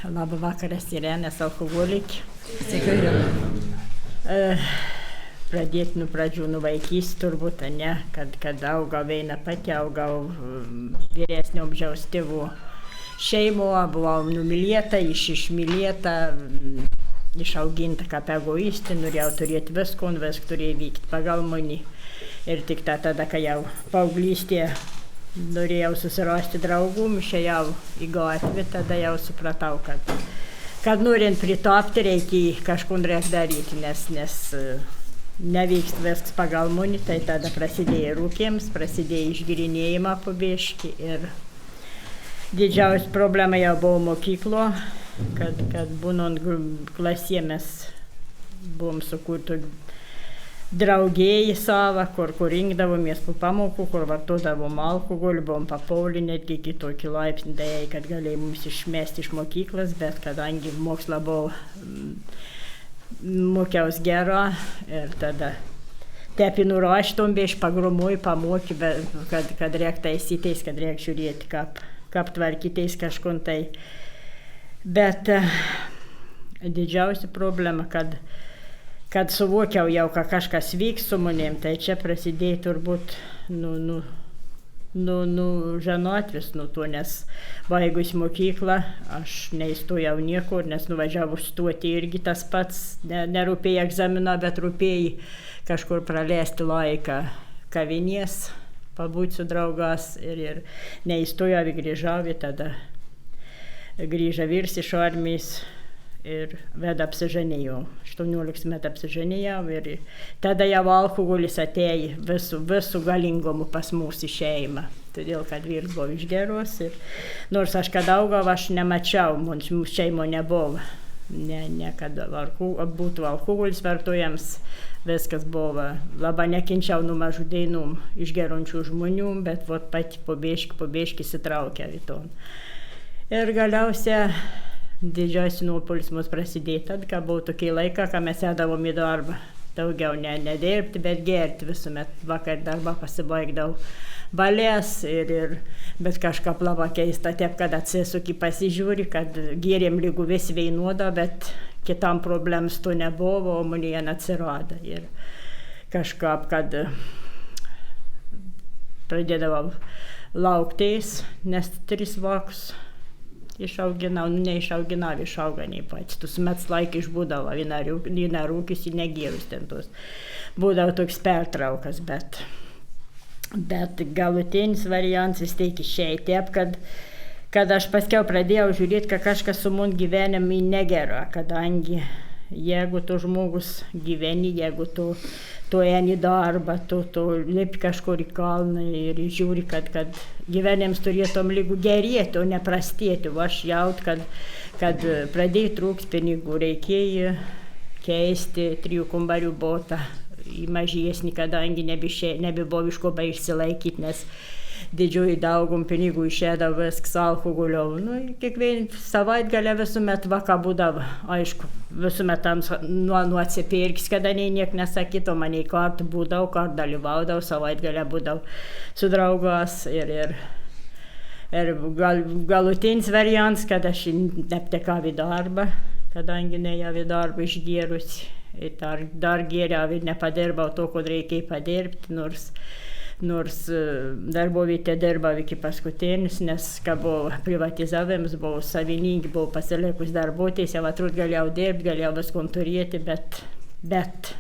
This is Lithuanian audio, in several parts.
Labą vakarą, Irenės alkoholikė. Sveika, Irena. Pradėti nuo pradžių, nuo vaikystės turbūt, ne, kad augau viena pati, augau vyresnio amžiaus tėvų šeimoje, buvau numylėta, išmylėta, išauginta kaip egoistė, norėjau turėti visko, viską turėjo vykti pagal mane. Ir tik tada, kai jau paauglystėje norėjau susirasti draugų, išėjau į gatvę, tada jau supratau, kad norint pritapti, reikia kažką daryti, nes nevyksta viskas pagal mane, tai tada prasidėjo rūkėms, prasidėjo išgirinėjimą po biškį ir didžiausia problema jau buvo mokyklo, kad būnant klasėje mes buvom sukurti draugėjai savo, kur rinkdavomės po pamokų, kur vartodavom alkoholį, buvom papuolę netgi iki tokį laipsnį, kad galėjo mums išmesti iš mokyklos, bet kadangi mokslą buvo mokiaus gero ir tada tepi nuraštom, iš pagrumuoju, pamokį, kad reikia taisytis, kad reikia žiūrėti, kaip tvarkytis kažkur tai. Bet didžiausia problema, kad suvokiau jau, kad kažkas vyks su manim, tai čia prasidėjo turbūt nuo žanatvis, nuo to, nes baigus mokyklą, aš neįstojau niekur, nes nuvažiavau stoti irgi tas pats, nerūpėjo egzamino, bet rūpėjo kažkur praleisti laiką kavinės, pabūti su draugas ir neįstojau, grįžau, tada grįžau vyrs iš armijos ir vėl apsiženėjau, 18 metų apsiženėjau ir tada jau alkoholis atėjo visų galingomų pas mūsų šeimą, todėl kad vyrs buvo išgeros ir nors aš kad augau, aš nemačiau, mūsų šeimo nebuvo, kad būtų alkoholis vartojams, viskas buvo, labai nekenčiau nuo mažų dienų išgerončių žmonių, bet pati po biškį sitraukė į to. Ir galiausiai didžiausias nuopuolis mus prasidėjo tada, kai buvo tokie laikai, kai mes sėdavom į darbą. Daugiau nedirbti, bet gerti visuomet. Vakar darbą pasibaigdavau balės, bet kažkaip labai keista, taip, kad atsisuki pasižiūri, kad gėrėm lygų vis veinuoda, bet kitam problems to nebuvo, o man jie atsirado. Ir kažkaip, kad pradėdavau lauktis, nes 3 vakus. Išauginau, išauga nei pats. Tus metus laiką išbūdavo, viena rūkis ir negėrus ten tos. Būdavo toks pertraukas, bet galutinis variantas vis tiek išėjo taip, kad aš paskiau pradėjau žiūrėti, kad kažkas su mūsų gyvenimui negera, kadangi jeigu tu žmogus gyveni, jeigu tu eini darbą, tu lipi kažkur į kalną ir žiūri, kad gyvenims turėtum lygų gerėti, o ne prastėti. Aš jaut, kad pradėjai trūkti pinigų, reikėjo keisti 3 kambarių butą į mažesnį, kadangi nebebuvo iš ko išsilaikyti, nes didžioji daugum pinigų išėdavo viskas alkoholio. Kiekvieną savaitgalį visuomet vaka būdavo, aišku, visuomet nuo atsipirkis, kada niek nesakyto, mane kartu būdavo, kartu dalyvaudavo, savaitgalį būdavo su draugas ir galutinis variantas, kad aš neaptekau į darbą, kadangi nejau į darbą išgėrus, dar gėriau ir nepadirbau to, ko reikėjo padirbti, nors darbovietė dirbau iki paskutinis, nes kai buvo privatizavimas, buvo savininkai, buvo pasilikus darbuotis, jau atrūt galėjau dirbti, galėjau viską turėti, bet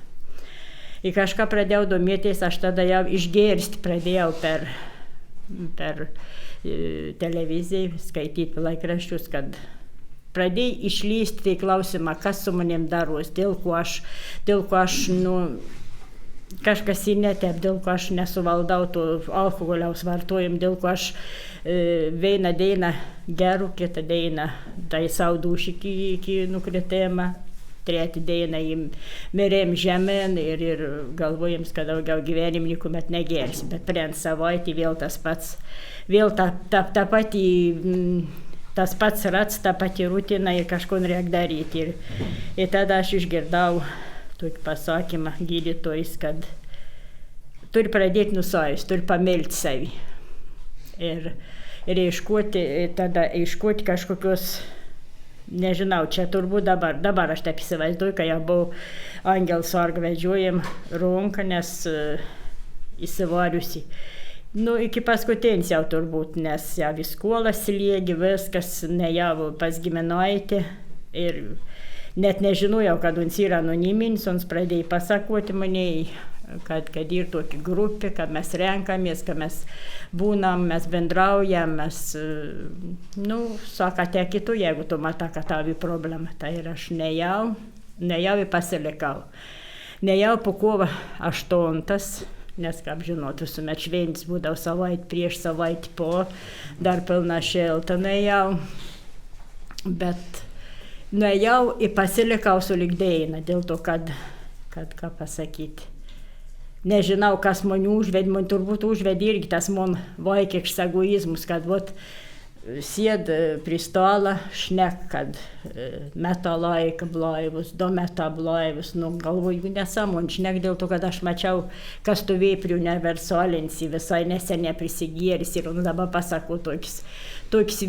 į kažką pradėjau domėtis, aš tada jau išgėrsti pradėjau per televiziją, skaityti laikraščius, kad pradėjau išlysti klausimą, kas su manim daros, dėl ko aš kažkas netep, dėl ko aš nesuvaldau to alkoholiaus vartojimą, dėl ko aš vieną dieną geru, kitą dieną taisau dušį iki nukritimo, 3 dieną mirėm žemėn ir galvojam, kad daugiau gyvenim niekuomet negersi, bet prien savaitį vėl tas pats, vėl tas pats rats, ta pati rutina ir kažko reikia daryti. Ir tada aš išgirdau tokį pasakymą gydytojais, kad turi pradėti nuo savęs, turi pamilti savį. Ir ieškoti kažkokios nežinau, čia turbūt dabar aš taip įsivaizduoju, kai jau buvau angel sargą vedžiojam runką, nes įsivariusi. Iki paskutins jau turbūt, nes jau į skolą slėgi, viskas, ne jau pas giminaitį ir net nežinojau, kad uns yra anoniminis, uns pradėjo pasakoti maniai, kad yra tokia grupė, kad mes renkamės, kad mes būnam, mes bendraujam, mes, sako, teki tu, jeigu tu matai, kad tau yra problema. Tai ir aš nejau pasilikau. Nejau po kovo 8, nes, kaip žinot, visuomet šventės būdavo savaitę prieš, savaitę po, dar pilna šilta nejau. Bet nuėjau ir pasilikau su lygdėjina, dėl to, kad ką pasakyti. Nežinau, kas mane užvedė, man turbūt užvedė irgi tas man vaikiškas egoizmus, kad sėd prie stalo, šnek, kad meta laiką blaivus, 2 meta blaivus, galvoju, nesąmon, šnek dėl to, kad aš mačiau, kas stovėjo prie universalinės, visai neseniai prisigėris ir dabar pasakau toks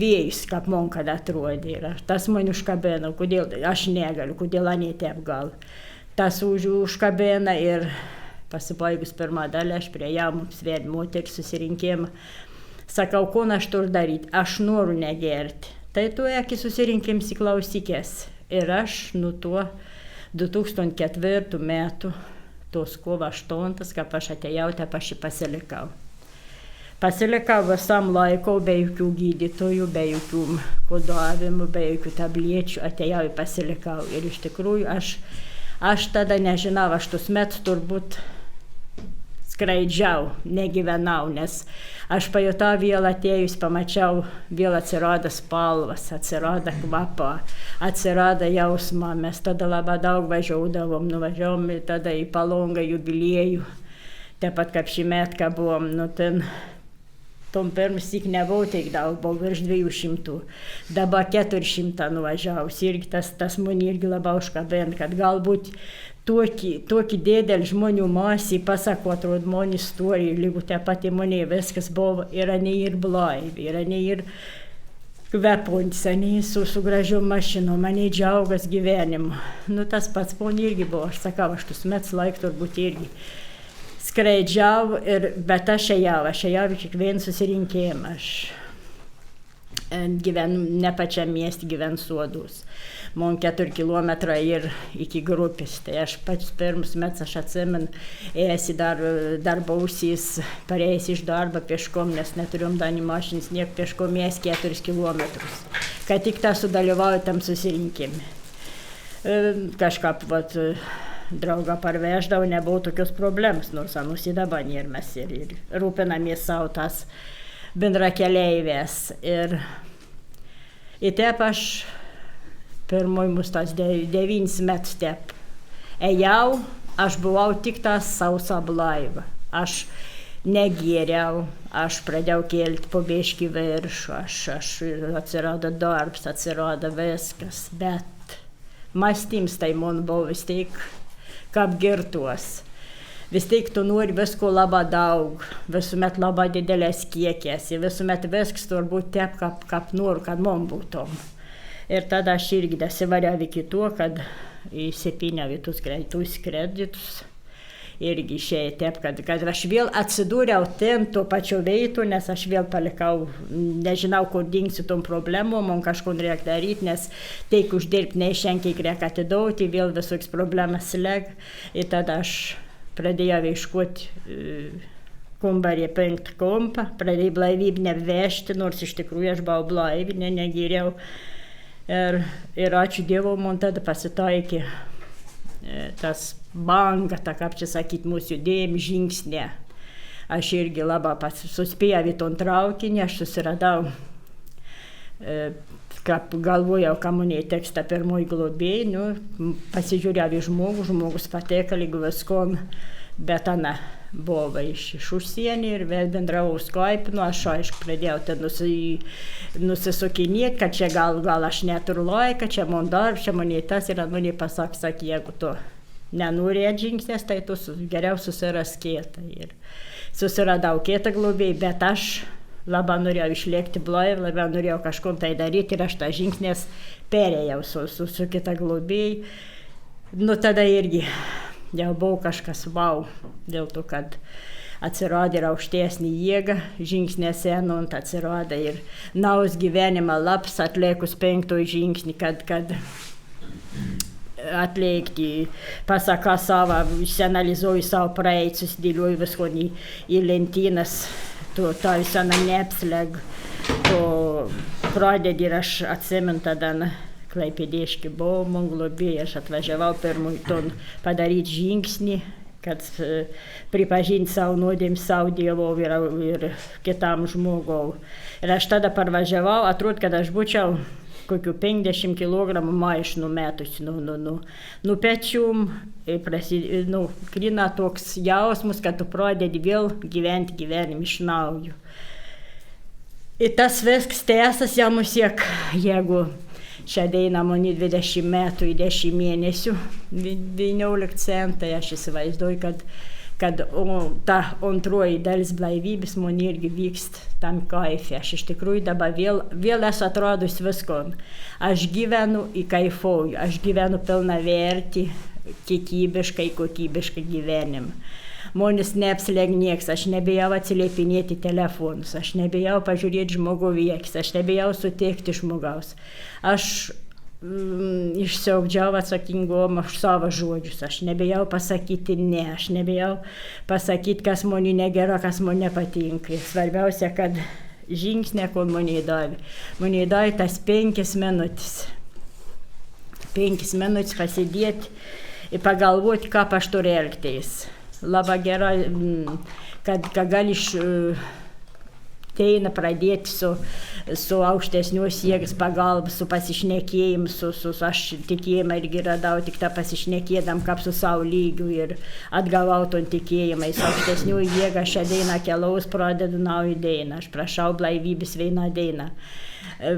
vėjus, kaip man kad atrodė. Ir tas man užkabino, kodėl aš negaliu, kodėl anie taip gal. Tas užkabina ir pasibaigus pirmą dalį, aš prie ją mums vėl moterį susirinkimą. Sakau, ko aš turiu daryti, aš noriu negerti. Tai tu eki susirinkims įklausykės. Ir aš nuo to 2004 metų, tos kovo 8, kaip aš atėjau, taip aš jį pasilikau. Pasilikau visam laikau, be jokių gydytojų, be jokių kodavimų, be jokių tabliečių, atėjau ir pasilikau. Ir iš tikrųjų aš tada nežinau, aš tus metus turbūt skraidžiau, negyvenau, nes aš pajutau vėl atėjus, pamačiau, vėl atsirado spalvas, atsirado kvapą, atsirado jausmą. Mes tada labai daug važiuodavom, nuvažiavom tada į Palongą jubiliejų, taip pat kaip šį metą buvom, tom pirmąsyk nebuvo tiek daug, buvo virš 200, dabar 400 nuvažiavus. Irgi tas man irgi labai užkabino, kad galbūt tokį didelį žmonių masį pasako, atrodo, man istorija, lygu te pati mane viskas buvo, yra ne ir blaivi, yra ne ir kvepuotis, ne su gražiom mašinom, ne džiaugas gyvenimu. Tas pats man irgi buvo, aš sakau, aš tus metus laik turbūt irgi skraidžiau, bet aš ėjau į kiekvieną susirinkimą. Aš gyvenu ne pačiam mieste, gyvenu Sodus. Man 4 kilometrai ir iki grupės. Tai aš pats pirmus metus, aš atsimenu, ėjęs į darbą ausys, pareis iš darbo pieškom, nes neturėjom danį mašinis, niek pieškom ėjęs 4 kilometrus. Kad tik tą sudalyvauju tam susirinkime. Kažkaip, draugą parveždavo, nebuvo tokios problemos, nors anusi dabar ir mes ir rūpinamės savo tas bendrakeleivės. Ir taip aš pirmoj mus tas 9 metus taip ėjau, aš buvau tik tas sausa blaiva. Aš negėriau, aš pradėjau kelti po biškį viršų, aš atsirado darbs, atsirado viskas, bet mąstyms tai man buvo vis tiek kaip girtuos. Vis tiek tu nori visko labai daug, visuomet labai didelės kiekės, ir visuomet viskas turbūt taip, kaip noriu, kad man būtum. Ir tada aš irgi dasivariau iki to, kad įsipyniau į tus kreditus. Irgi išėjo taip, kad aš vėl atsidūriau ten to pačio veitų, nes aš vėl palikau, nežinau, kur dingsiu tom problemom, man kažko reikia daryti, nes teik uždirbti neišenkiai reikia atidauti, vėl visoks problemas leg. Ir tada aš pradėjau ieškoti kambarį 5 kampą, pradėjau blaivybę nevežti, nors iš tikrųjų aš buvau blaivi, negėriau. Ir ačiū Dievo, man tada pasitaikė tas banga, kaip čia sakyti, mūsų judėjim žingsnė. Aš irgi labai suspėjau į ton traukinį, aš susiradau, kaip galvojau, ką man tekstą pirmoj globėjai, pasižiūrėjau į žmogus pateko lygu viskom, bet ana buvo iš užsienį ir vėl bendravau Skype, aš aišku pradėjau ten nusisukinėti, kad čia gal aš neturiu laiką, čia man darbs, čia man tas ir man pasakė, jeigu tu nenori žingsnės, tai tu geriau susiras kietą. Ir susiradau kietą globėjai, bet aš labai norėjau išlėkti blaiv, labai norėjau kažko tai daryti ir aš tą žingsnės perėjau su kita globėjai. Nu tada irgi jau buvo kažkas wow, dėl to, kad atsirado ir aukštesnį jėgą, žingsnėse ant atsirado ir naujas gyvenimo laps atliekus 5 žingsnį, kad atlikti, pasaka savo, išsianalizuoju savo praeitį, susidėliuoju visko į lentynas, to visą neapsleg, to pradedi ir aš atsimenu tada Klaipėdiški buvo, man globėjai, aš atvažiavau pirmųjų ton padaryti žingsnį, kad pripažinti savo nuodėmę, savo Dievo ir kitam žmogui. Ir aš tada parvažiavau, atrodo, kad aš būčiau kokių 50 kg maišų numetusi nuo pečių. Krina toks jausmas, kad tu pradedi vėl gyventi gyvenimą iš naujo. Ir tas viskas tęsas jau mus siek, jeigu šią dainą man 20 metų į 10 mėnesių, 19 centai, aš įsivaizduoju, kad ta antroji dalis blaivybės man irgi vyksta tam kaife. Aš iš tikrųjų dabar vėl esu atradus visko. Aš gyvenu į kaifuoju, aš gyvenu pilnavertį, kiekybiškai, kokybiškai gyvenimą. Monis neapsileg nieks, aš nebijau atsiliepinėti telefonus, aš nebijau pažiūrėti žmogų viekis, aš nebijau suteikti žmogaus. Aš išsiaugdžiau atsakingom už savo žodžius, aš nebijau pasakyti ne, aš nebijau pasakyti, kas man negera, kas man nepatinka. Svarbiausia, kad žingsnė, kol man įdavė. Man įdavė tas 5 minutės. 5 minutės pasidėti ir pagalvoti, kaip aš turiu elgtis. Labai gerai, kad gali teina pradėti su aukštesnios jėgas pagalba, su pasišnekėjimu, aš tikėjimą irgi radau, tik tą pasišnekėdam, kaip su savo lygiu ir atgavau ton tikėjimą. Su aukštesnių jėga šią dainą keliaus pradedu naują dainą. Aš prašau blaivybės vieną dainą.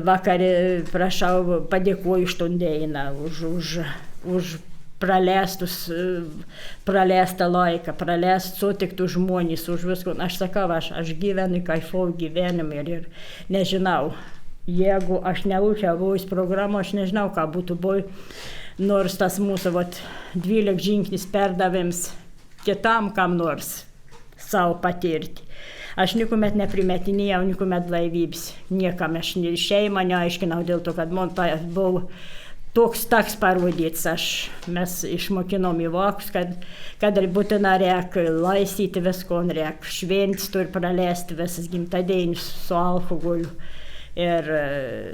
Vakar prašau, padėkoju už ton dainą, už praleistą laiką, sutiktų žmonės, už viską. Aš sakau, aš gyvenu kaifuoju gyvenimą ir nežinau, jeigu aš nebūčiau buvus programą, aš nežinau, ką būtų buvę, nors tas mūsų 12 žingsnis perdavims kitam kam nors savo patirti. Aš niekuomet neprimetinėjau, niekuomet blaivybės, niekam aš šeimą neaiškinau dėl to, kad man tai buvo toks taks parodyts, mes išmokinom į vokus, kad būtina reik laistyti visko, reik šventis tur praleisti visas gimtadienis su alkoholiu. Ir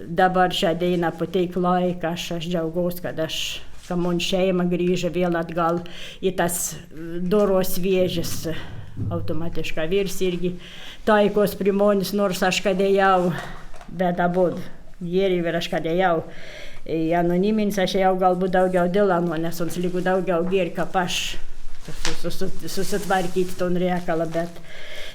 dabar šią dainą pateik laiką, aš džiaugaus, kad man šeima grįžo vėl atgal į tas doros vėžis, automatiškai virs irgi taikos primonis, nors aš kadėjau, bet abu gėri ir aš kadėjau. Anoniminis aš jau galbūt daugiau dėl nes ons lygu daugiau gėri, kaip aš susitvarkyti ton reikalą, bet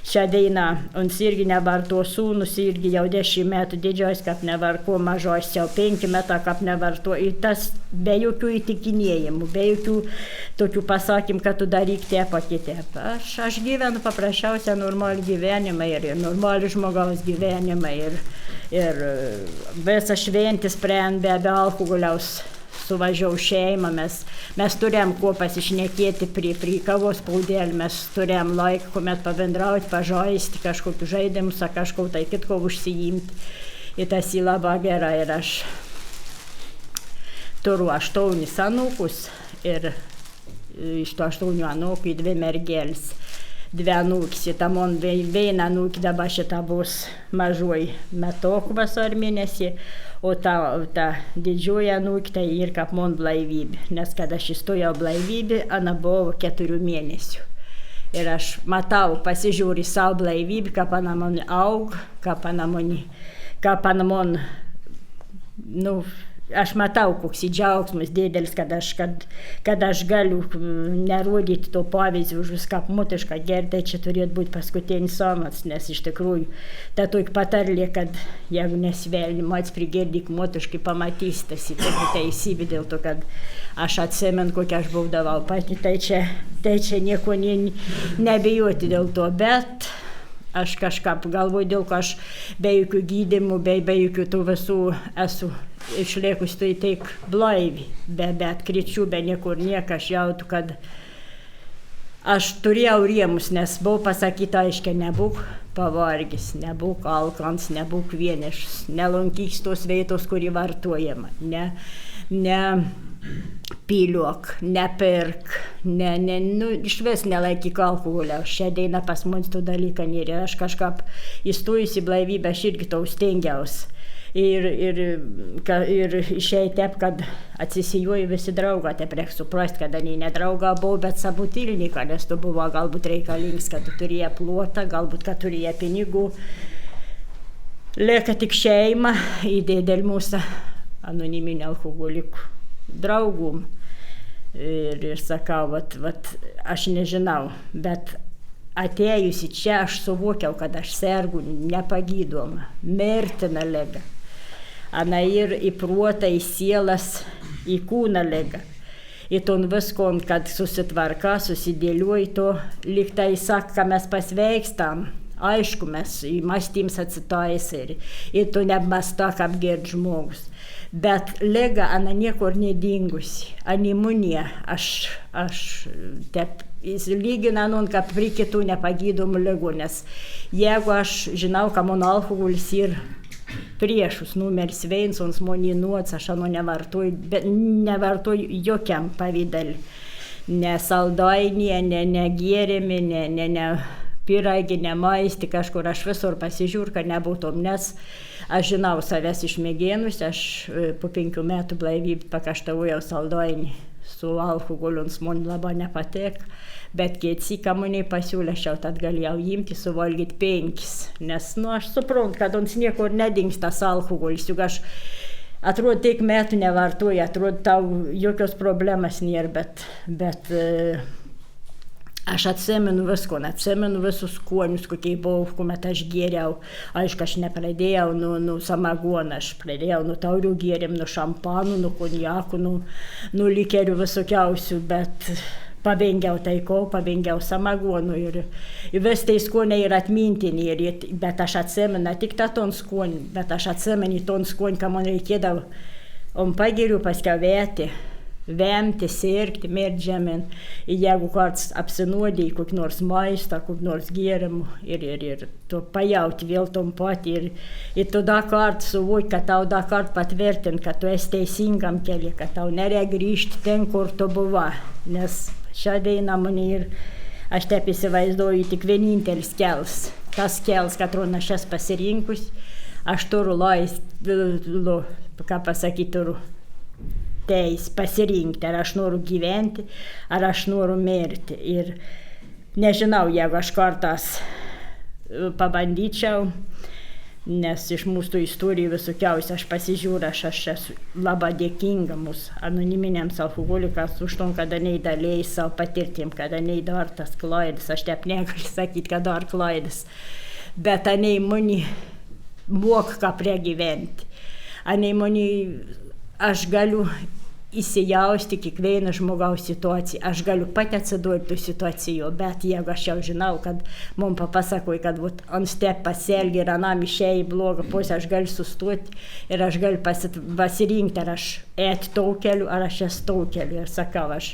šią dainą ons irgi nevar to sūnus, irgi jau 10 metų didžiojus, kaip nevar ko mažojus, jau 5 metų, kaip nevar to. Ir tas be jokių įtikinėjimų, be jokių tokių pasakymų, kad tu daryk tepa kitep. Aš gyvenu paprasčiausią normalų gyvenimą ir normalų žmogaus gyvenimą ir visą šventį sprendė be alkoholiaus. Suvažiau šeimą, mes turėjom kuo pasišnekėti prie kavos puodelio, mes turėjom laiką, kuomet pabendrauti, pažaisti kažkokius žaidimus, kažko tai kitko užsiimti. Ir tas į labai gerai. Ir aš turiu 8 anūkus ir iš to 8 anūkų 2 mergelės. 2 anūkės, ir ta man viena anūkė dabar šita bus mažoji metukų vasarį mėnesį, o ta didžioji anūkė tai ir kaip man blaivybė, nes kad aš įstojau blaivybė, ana buvo 4 mėnesių. Ir aš matau, pasižiūriu savo blaivybę, kaip ana man aug, kaip ana man, aš matau, koks džiaugsmas didelis, kad aš galiu nerodyti to pavyzdį už viską motišką gerti, tai čia turėtų būti paskutinis somas, nes iš tikrųjų ta tokia patarlė, kad jeigu nesvelni, mats prigirdyk motiškai pamatys, tas į teisybę dėl to, kad aš atsimenu, kokia aš būdavau pati, tai čia nieko nebijoti dėl to, bet aš kažką galvoju, dėl ko aš be jokių gydymų, be jokių tų visų esu išliekus tai tik blaivi, be atkričių, be niekur nieko, aš jautu, kad aš turėjau rėmus, nes buvo pasakyta aiškiai, nebūk pavargęs, nebūk alkans, nebūk vienišas, nelankyk tos vietos, kuri vartojama, ne piliuok, nepirk, išvis nelaikyk alkoholio. Šią dieną pas mus tų dalykų nėra. Aš kažkaip įstojus į blaivybę, aš irgi to stengiausi. Ir išėjai taip, kad atsisijuoju visi draugą, taip reikia suprasti, kad ne draugą buvo, bet sabutilniką, nes tu buvo galbūt reikalingas, kad tu turėjai plotą, galbūt, kad turėjai pinigų. Lieka tik šeima, dėl mūsų anoniminių alkoholikų draugų. Ir sakau, aš nežinau, bet atėjusi čia aš suvokiau, kad aš sergu nepagydoma, mirtina liga. Ana ir į protą, į sielas, į kūną liga. Ir ton visko, kad susitvarka, susidėliuoji to, lyg tai sako, kad mes pasveikstam. Aišku, mes įmastyms atsitojęs ir tu nemastak apgird žmogus. Bet liga, ana niekur nedingusi. Animunija, aš taip lyginant, kad prie kitų nepagydomų ligų, nes jeigu aš žinau, kad mano alkoholis yra priešus numeris 1, man įnuots, aš nevartoju jokiam pavydalį. Ne saldainį, ne gėrimį, ne pyragį, ne maistį, kažkur aš visur pasižiūriu, kad nebūtum, nes aš žinau savęs išmėginus, aš po 5 metų blaivybę pakaštavojau saldainį su alkoholiu, man labai nepatek, bet kiek mane pasiūlė, aš jau tad galėjau imti, suvalgyti 5, nes, aš suprantu, kad ons niekur nedings tas alkoholis, juk aš atrodo, tiek metų nevartoju, atrodo, tau jokios problemas nėra, bet aš atsimenu visko, atsimenu visus skonius, kokie buvo, kuomet aš gėriau. Aišku, aš nepradėjau nuo samagono, aš pradėjau nuo taurių gėrimų, nuo šampanų, nuo konjakų, nuo likerių visokiausių, bet pavengiau taiko, pavengiau samagonų ir vis tai skoniai yra atmintini, bet aš atsimenu, ne tik tą ton skonį, bet aš atsimenu ton skonį, ką man reikėdavo, pagiriu paskiau vemti, sirgti, mirti žemyn. Ir jeigu karts apsinuodėjai kokį nors maistą, kokį nors gėrimų ir tu pajauti vėl tom pat ir tu dar kartą suvoki, kad tau dar kartą patvirtint, kad tu esi teisingam keliui, kad tau nereikia grįžti ten, kur tu buvai. Nes šią dieną man ir aš taip įsivaizduoju tik vienintelis kelias. Tas kelias, kad aš esu pasirinkus, aš turiu turiu teis pasirinkti, ar aš noriu gyventi, ar aš noriu mirti. Ir nežinau, jeigu aš kartas pabandyčiau, nes iš mūsų istorijų visokiausia aš pasižiūriu, aš esu labai dėkinga mūsų anoniminiams alkoholikams už to, kada neįdalėjai savo patirtim, kada neįdar tas klaidas, aš taip negaliu sakyti, kad dar klaidas, bet anei mani moka ką pragyventi, anei mani aš galiu įsijausti kiekvieną žmogaus situaciją, aš galiu pati atsidurti tų situacijų, bet jeigu aš jau žinau, kad mums papasakoja, kad ant step pasielgi ir anam išėjai blogą pusę, aš galiu sustoti ir aš galiu pasirinkti, ar aš eiti to keliu, ar aš esu to keliu. Ir sakau, aš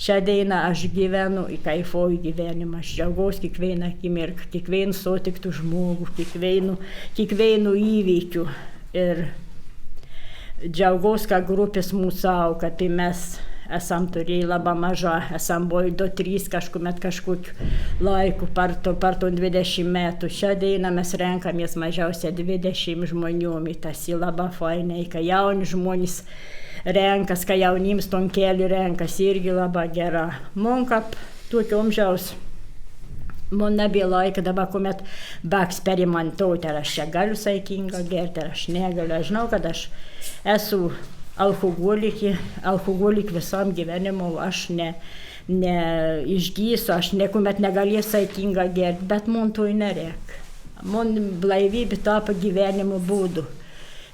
šią dieną aš gyvenu, kaifuoju gyvenimą, aš džiaugiuosi kiekvieną akimirką, kiekvienu sutiktų žmogų, kiekvienu įvykiu. Ir džiaugiuosi, kad grupės mūsų auga, tai mes esam turėję labai mažą, esam buvę 2-3 kažkokiu laiku par to 20 metų. Šią dieną mes renkamės mažiausiai 20 žmonių, tas yra labai fainai, kai jauni žmonės renkas, kai jaunims ton keliu renkas, irgi labai gera. Man kaip tokio amžiaus, man nebija laika dabar, kuomet eksperimentuoti, ar aš čia galiu saikinga gerti, ar aš negaliu. Aš žinau, kad aš esu alkoholik visam gyvenimu, aš neišgysiu, aš niekuomet negalėsiu saikinga gerti, bet man to nereikia. Man blaivybė tapo gyvenimo būdu.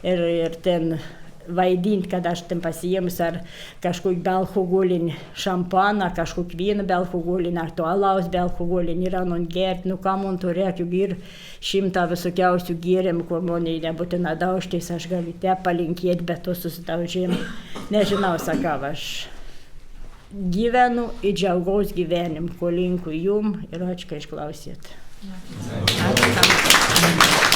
Ir ten vaidinti, kad aš ten pasiėmus ar kažkokį bealkoholinį šampaną, kažkokį vyną bealkoholinį, ar to alaus bealkoholinį, yra non gert, nu ką man to reikia, ir 100 visokiausių gėrimų, kur man nebūtina daužtis, aš galiu te palinkėti, bet to susidaužim. Nežinau, sakau, aš gyvenu ir džiaugaus gyvenim, ko linku jum ir ačiū, kad išklausėt. Ačiū.